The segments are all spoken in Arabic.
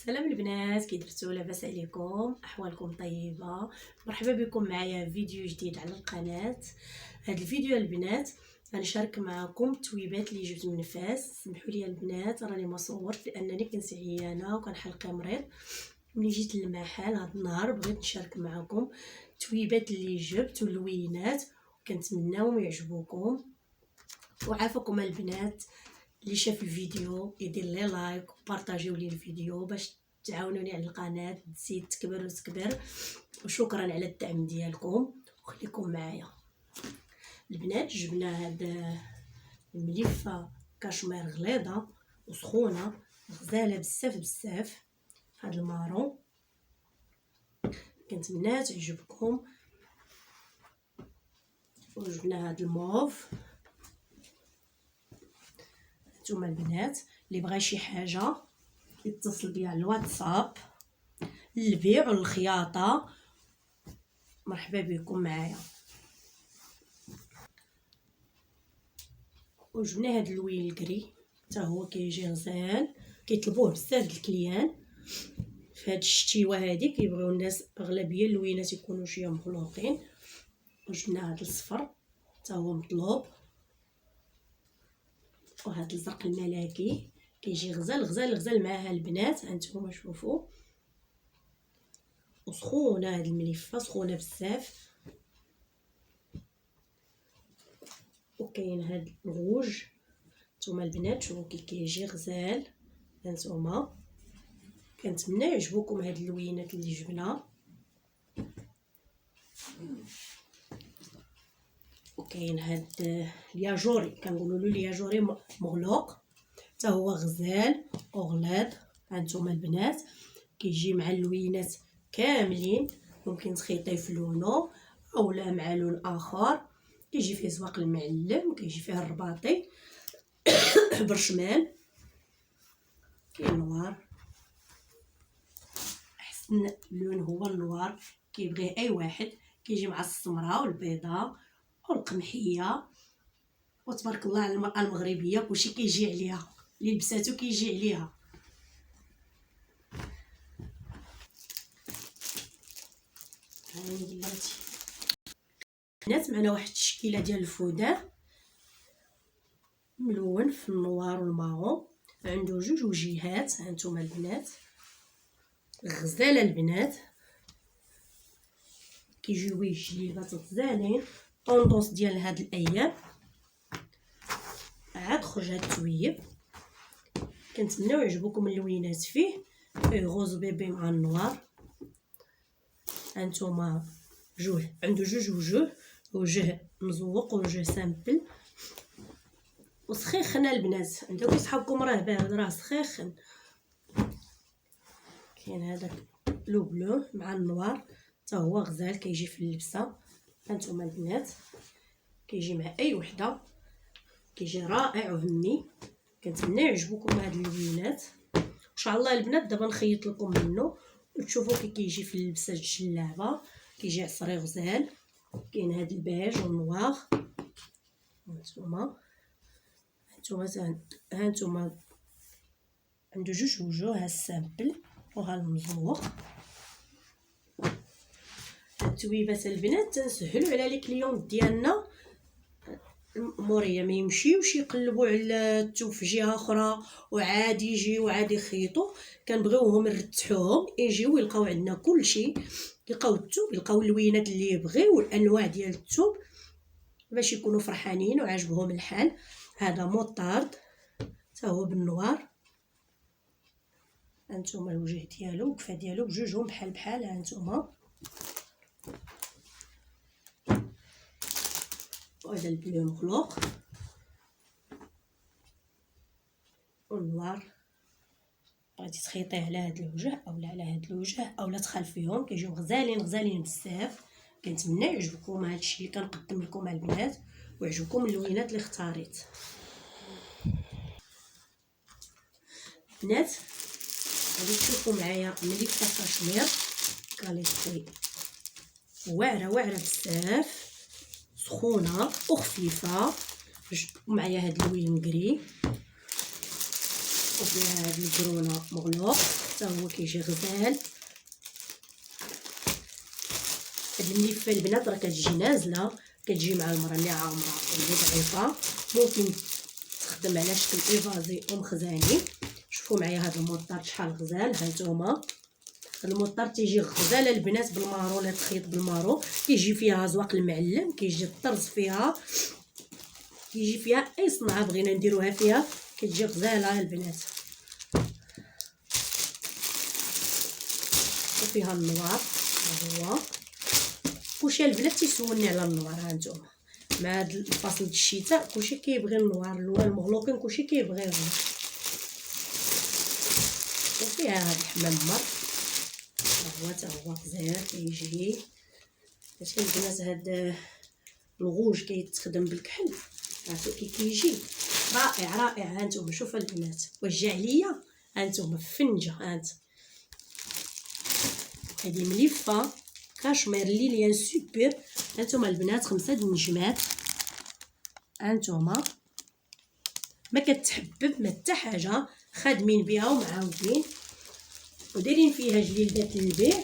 سلام البنات، كي درتو؟ لاباس عليكم؟ احوالكم طيبه؟ مرحبا بكم معايا فيديو جديد على القناه. هذا الفيديو البنات غنشارك معكم التويبات اللي جبت من فاس. سمحوا لي البنات راني ما صورت لانني كنت عيانه وكنحل مريض. ملي جيت للمحل هذا النهار بغيت نشارك معكم التويبات اللي جبت واللوينات، كنتمناو يعجبوكم. وعافاكم البنات اللي شاف الفيديو يدير لي لايك وبارطاجيو لي الفيديو باش تعاونوني على القناه تزيد تكبر وتكبر. وشكرا على الدعم ديالكم وخليكم معايا البنات. جبنا هاد الملفه كاشمير غليظه وسخونه غزاله بزاف هاد المارون، كنتمنى تعجبكم. وجبنا هاد الموف. نتوما البنات اللي بغى شي حاجه يتصل بيا على الواتساب للبيع والخياطه، مرحبا بكم معايا. وجبنا هاد اللوين الكري حتى هو كيجي غزال، كيطلبوه بزاف د الكليان في هاد الشتيوه هادي، كيبغيو الناس اغلبيه اللوينات يكونوا شويه مخلوقين. وجبنا هاد الصفر حتى هو مطلوب، وهاد الزرق الملكي كيجي غزال معاها البنات. هانتوما شوفوا، وسخونه هاد الملفه سخونه بزاف. وكاين هاد الروج نتوما البنات شوفوا كي كيجي غزال. هانتوما كنتمنى يعجبوكم هاد اللوينات اللي جبنا. وكاين هاد الياجوري كنقولوا له الياجوري مغلوق حتى هو غزال وغليظ. هانتوما البنات كيجي مع اللوينات كاملين، ممكن تخيطيه في لونو اولا مع لون اخر. كيجي فيه زواق المعلم، كيجي فيه الرباطي برشمان، كاين نوار. احسن لون هو النوار، كيبغيه اي واحد. كيجي مع السمراء والبيضاء والقمحيه، وتبارك الله على المراه المغربيه كلشي كيجي عليها، اللي لبساتو كيجي عليها. هاني بلاتي البنات معنا واحد التشكيله ديال الفودان ملون في النوار والمارون، عنده جوج وجهات. هانتوما البنات غزاله البنات، كيجيو جليبات غزالين. طوندونس ديال هاد الايام عاد خرج هاد التويب، كنتمناو يعجبوكم اللوينات فيه غوز بيبي مع النوار. هانتوما جوج عنده جوج وجه مزوق وجه سامبل وسخيخن البنات. عندكم صحابكم راه بارد راه سخيخن. كاين هذاك لو بلو مع النوار حتى هو غزال، كيجي في اللبسه. هانتوما البنات كيجي مع اي وحده، كيجي رائع وهمي. كنتمنى يعجبوكم هاد اللوينات ان شاء الله البنات. دابا نخيط لكم منه وتشوفوا كي كيجي في اللبسه الجلابه، كيجي عصري غزال. كاين هاد البيج والنوار. هانتوما عنده جوج وجوه، ها السامبل وها المزوق. التويبات البنات تنسهلوا على لي كليون ديالنا موريا ما يمشيوش يقلبوا على التوب في جهه اخرى وعاد يجيو وعاد يخيطوا. كنبغيوهم نرتاحوهم يجيو يلقاو عندنا كلشي، يلقاو التوب، يلقاو اللوينات اللي يبغيو والانواع ديال التوب باش يكونوا فرحانين وعاجبهم الحال. هذا موطارد حتى هو بالنوار. هانتوما الوجه ديالو وكفا ديالو بجوجهم بحال هانتوما. وهذا البلو مخلوق والنوار. بغيتي تخيطيه على هاد الوجه اولا على هاد الوجه اولا تخلفيهم، كيجيو غزالين بزاف. كنتمنى يعجبكم هادشي اللي كنقدم لكم البنات ويعجبكم اللوينات اللي اختاريت. بنات غادي تشوفوا معايا ملفه كاشمير كاليتي واعره بزاف، سخونه وخفيفه. معايا هاد اللوين كري وفيها هاد الكرونه مغلوق حتى هو كيجي غزال. هاد الملفه البنات راه كتجي نازله، كتجي مع المراه اللي عامره واللي ضعيفه، ممكن تخدم على شكل ايفازي ومخزاني. شوفوا معايا هاد الموطار شحال غزال. ها نتوما هاد الموطار تيجي غزال البنات بالمارو، اللي تخيط بالمارو كيجي فيها زواق المعلم، كيجي الطرز فيها، كيجي فيها اي صنعه بغينا نديروها فيها كتجي غزاله البنات. وفيها النوار، ها هو كلشي البنات تيسولني على النوار. ها نتوما مع هاد الفصل د الشتاء كلشي كيبغي النوار، اللون المغلوقين كلشي كيبغيهم. وفيها هاد الحمام مر، ها هو حتى هو غزال كيجي. ماشي البنات هاد الغوج كيتخدم بالكحل، عرفتوا كي كيجي رائع رائع. ها نتوما شوفوا البنات واش جا عليا، ها نتوما فنجه. هانت هادي مليفه كاشمير ليليان سوبر. هانتوما البنات 5 د النجمات. هانتوما ما كتحبب ما حتى حاجه، خادمين بها ومعاودين ودايرين فيها جليدات للبيع،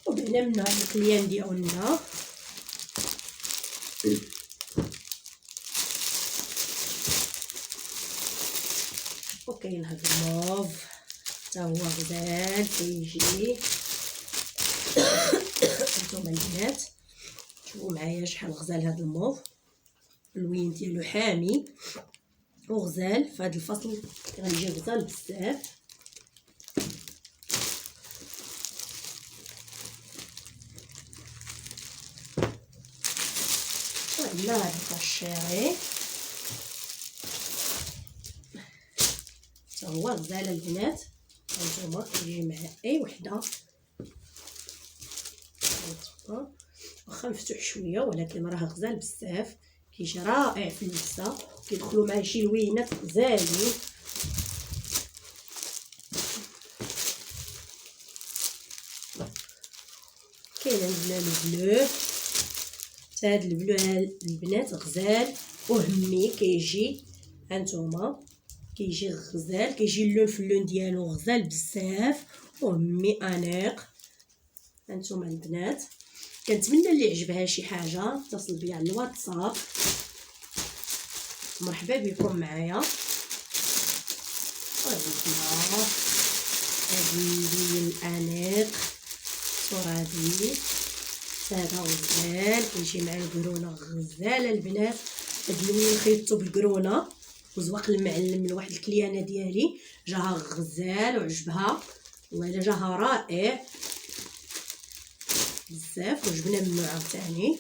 وبعنا منها الكليان ديالنا. وكاين هاد الموف حتى هو غزال كيجي. هانتوما البنات شوفوا معايا شحال غزال هاد الموف، اللوين ديالو حامي وغزال. في هاد الفصل غنجي غزال بزاف. وعندنا هاد الكاشيري حتى هو غزال البنات. هانتوما كيجي مع اي وحده، واخا مفتوح شويه ولكن راه غزال بزاف، كيجي رائع في اللبسه، كيدخلوا معاه شي لوينات غزالين. كاين عندنا البلو، حتى هاد البلو البنات غزال وهمي كيجي. هانتوما كيجي غزال، كيجي اللون في اللون ديالو غزال بزاف وهمي انيق. هانتوما البنات كنتمنى اللي عجبها شي حاجه اتصل بيا على الواتساب. مرحبا بكم معايا. وعندنا هادي الانيق ترابي، هذا غزال كيجي مع القرونه غزاله البنات. هاد اللون خيطتو بالقرونه وزواق المعلم من واحد الكليانه ديالي، جاها غزال وعجبها والله الا جاها رائع بزاف وجبنا منه عاوتاني.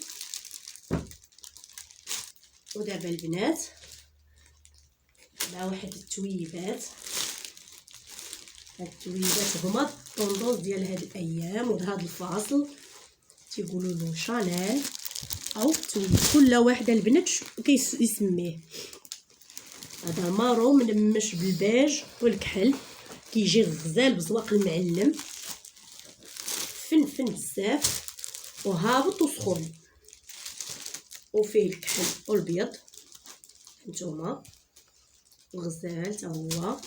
ودابا البنات مع واحد التويبات. هاد التويبات هما الطوندوز ديال هاد الايام وهاد الفاصل، تيقولوا له شانيل او تويب، كل واحده البنات كيسميه. هذا مارو منمش بالبيج والكحل، كيجي غزال بزواق المعلم، فن بزاف وهابط وسخون، وفيه الكحل والبيض. نتوما غزال حتى هو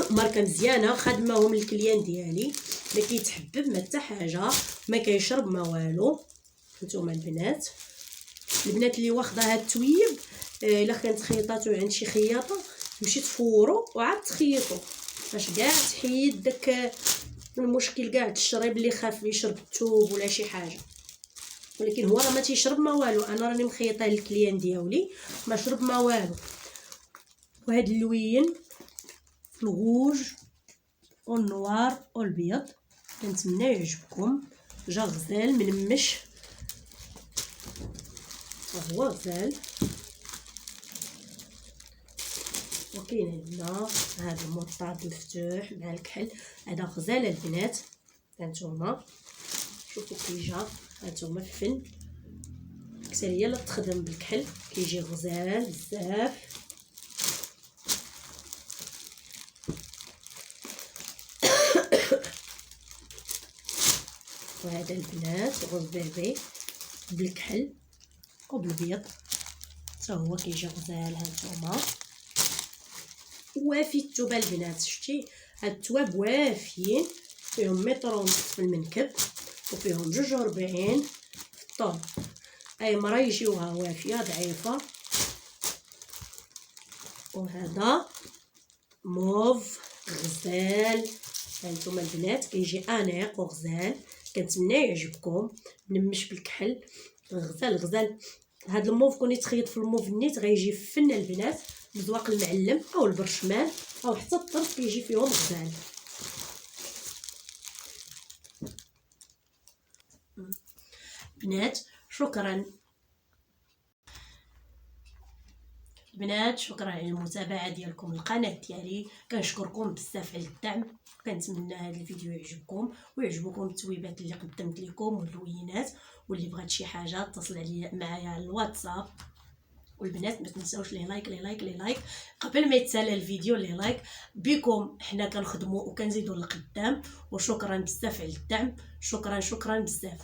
ماركه مزيانه، خادماهم الكليان ديالي، ما كيتحبب ما حتى حاجه، ما كيشرب ما والو. نتوما البنات اللي واخده هاد التويب، الا كانت خياطاتو عند شي خياطه تمشي تفورو وعاد تخيطو باش كاع تحيد داك المشكل كاع الشريب اللي خاف يشرب الثوب ولا شي حاجه. ولكن هو راه ما تيشرب ما والو، انا راني مخيطه للكليان ديالي ما شرب ما والو. وهاد اللوين الغوج والنوار والبيض كنتمنى يعجبكم، جا غزال منمش، هو غزال. وكاين عندنا هذا الموطار مفتوح مع الكحل، هذا غزال البنات. هانتوما شوفوا كي جا، هانتوما الفن اكثريه لا تخدم بالكحل كيجي غزال بزاف. وهذا البنات غوز بيبي بالكحل وبالبيض حتى هو كيجي غزال. هانتوما وافي التوبه البنات، شتي هاد التواب وافيين، فيهم متر ونص في المنكب وفيهم 42 في الطول. اي مرة يجيوها وافية ضعيفة. وهذا موف غزال، هانتوما البنات كيجي انيق وغزال، كنتمنى يعجبكم. منمش بالكحل، غزال. هاد الموف كون يتخيط في الموف النيت غيجي فن البنات، بذواق المعلم او البرشمان او حتى الطرف كيجي فيهم غزال. بنات شكرا بنات، شكرا على المتابعه ديالكم القناه ديالي، كنشكركم بزاف على الدعم. كنتمنى هذا الفيديو يعجبكم ويعجبكم التويبات اللي قدمت لكم واللوينات. واللي بغات شي حاجه اتصل عليا معايا على الواتساب. والبنات ما تنساوش لي لايك قبل ما يتسالى الفيديو. لي لايك بكم حنا كنخدموا وكنزيدوا لقدام. وشكرا بزاف على الدعم، شكرا بزاف.